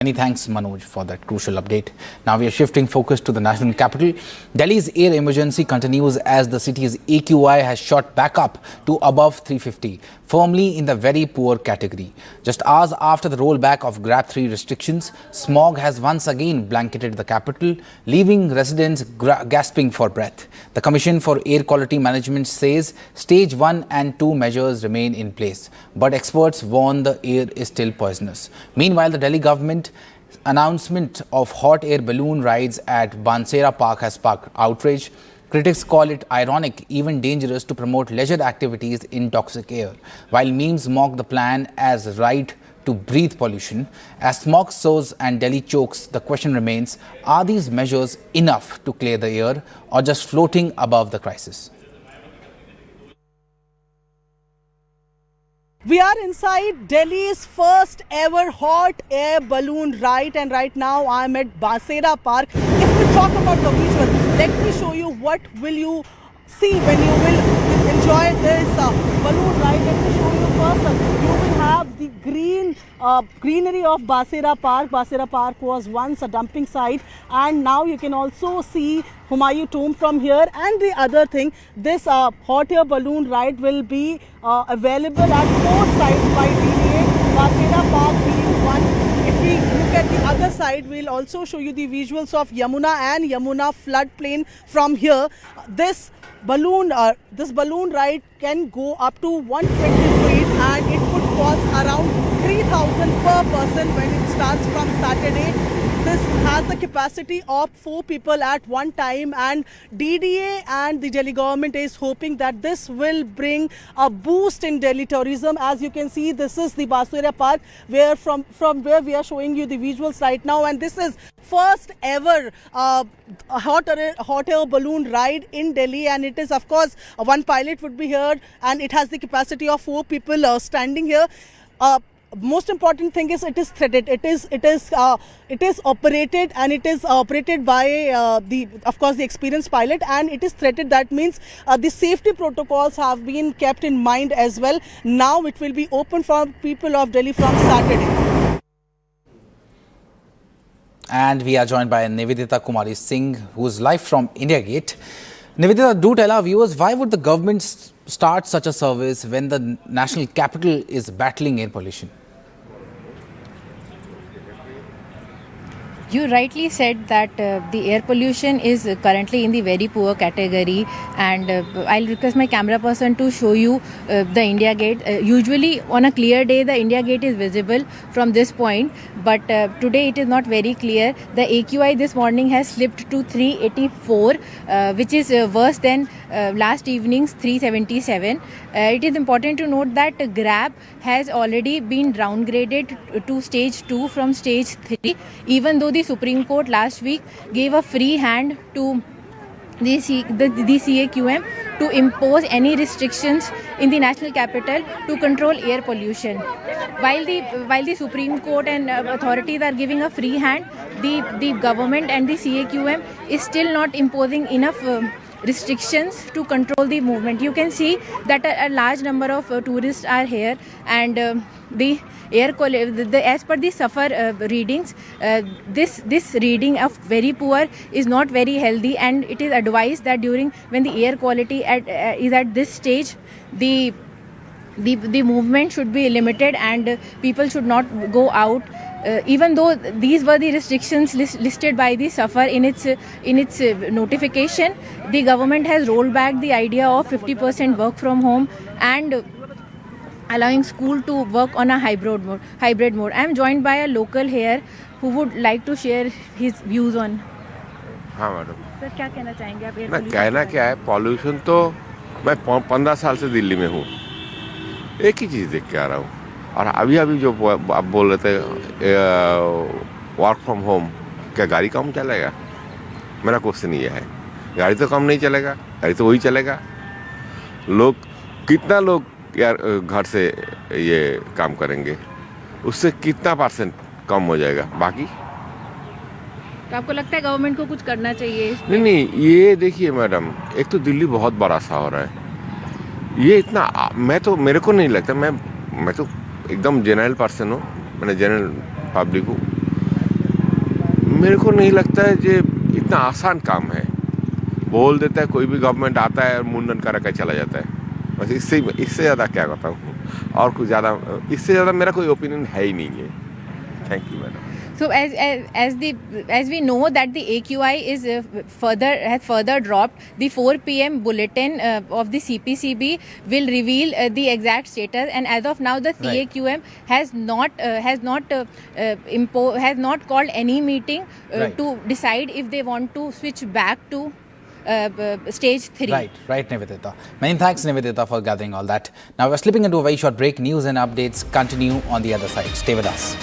Many thanks, Manoj, for that crucial update. Now we are shifting focus to the national capital. Delhi's air emergency continues as the city's AQI has shot back up to above 350, firmly in the very poor category. Just hours after the rollback of GRAP 3 restrictions, smog has once again blanketed the capital, leaving residents gasping for breath. The Commission for Air Quality Management says stage 1 and 2 measures remain in place, but experts warn the air is still poisonous. Meanwhile, the Delhi government announcement of hot air balloon rides at Bansera Park has sparked outrage. Critics call it ironic, even dangerous, to promote leisure activities in toxic air, while memes mock the plan as right to breathe pollution. As smog soars and Delhi chokes, the question remains, are these measures enough to clear the air or just floating above the crisis? We are inside Delhi's first ever hot air balloon ride, and right now I am at Bansera Park. If we talk about the visual, let me show you what will you see when you will enjoy this balloon ride. Let me show you first. You will have the greenery of Bansera Park. Bansera Park was once a dumping site, and now you can also see Humayun Tomb from here. And the other thing, this hot air balloon ride will be available at 4 sites by DDA, Bansera Park being one. If we look at the other side, we'll also show you the visuals of Yamuna and Yamuna floodplain from here. This balloon ride can go up to 120 feet, and it would cost around 3,000 per person when it starts from Saturday. This has the capacity of 4 people at one time, and DDA and the Delhi government is hoping that this will bring a boost in Delhi tourism. As you can see, this is the Bansera Park, where from where we are showing you the visuals right now, and this is first ever hot air balloon ride in Delhi, and it is, of course, one pilot would be here, and it has the capacity of 4 people standing here. Most important thing is it is threaded. It is operated, and it is operated by of course the experienced pilot, and it is threaded. That means the safety protocols have been kept in mind as well. Now it will be open for people of Delhi from Saturday. And we are joined by Nivedita Kumari Singh, who is live from India Gate. Nivedita, do tell our viewers, why would the government start such a service when the national capital is battling air pollution? You rightly said that the air pollution is currently in the very poor category, and I'll request my camera person to show you the India Gate. Usually on a clear day the India Gate is visible from this point, but today it is not very clear. The AQI this morning has slipped to 384, which is worse than last evening's 377. It is important to note that GRAP has already been downgraded to stage 2 from stage 3, even though the Supreme Court last week gave a free hand to the CAQM to impose any restrictions in the national capital to control air pollution. While the Supreme Court and authorities are giving a free hand, the government and the CAQM is still not imposing enough restrictions to control the movement. You can see that a large number of tourists are here, and the air quality, as per the SAFAR readings, this reading of very poor is not very healthy, and it is advised that when the air quality is at this stage, the movement should be limited and people should not go out. Even though these were the restrictions listed by the SAFAR in its notification, the government has rolled back the idea of 50% work from home and allowing school to work on a hybrid mode. I am joined by a local here who would like to share his views on. हाँ madam, sir क्या कहना चाहेंगे आप? ना कहना क्या है, pollution तो मैं 15 साल से दिल्ली में हूँ, एक ही चीज़ देख के आ रहा हूँ। और अभी जो आप बोल रहे थे वर्क फ्रॉम होम, क्या गाड़ी कम चलेगा? मेरा क्वेश्चन ये है, गाड़ी तो कम नहीं चलेगा, गाड़ी तो वही चलेगा। कितना लोग यार घर से ये काम करेंगे, उससे कितना % कम हो जाएगा? बाकी तो आपको लगता है गवर्नमेंट को कुछ करना चाहिए? नहीं, ये देखिए मैडम, एक तो दिल्ली बहुत बड़ा सा हो रहा है, ये इतना मेरे को नहीं लगता। मैं तो एकदम जनरल पर्सन हूँ, मैंने जनरल पब्लिक हूँ। मेरे को नहीं लगता है ये इतना आसान काम है। बोल देता है कोई भी गवर्नमेंट आता है और मुंडन करा के चला जाता है, बस इससे ज़्यादा क्या बताऊँ, और कुछ ज़्यादा इससे ज़्यादा मेरा कोई ओपिनियन है ही नहीं है। Thank you madam. So as we know that the AQI is has further dropped, the 4 p.m. bulletin of the CPCB will reveal the exact status, and as of now the CAQM has not called any meeting to decide if they want to switch back to stage 3. Right, Nivedita. Many thanks, Nivedita, for gathering all that. Now we're slipping into a very short break. News and updates continue on the other side. Stay with us.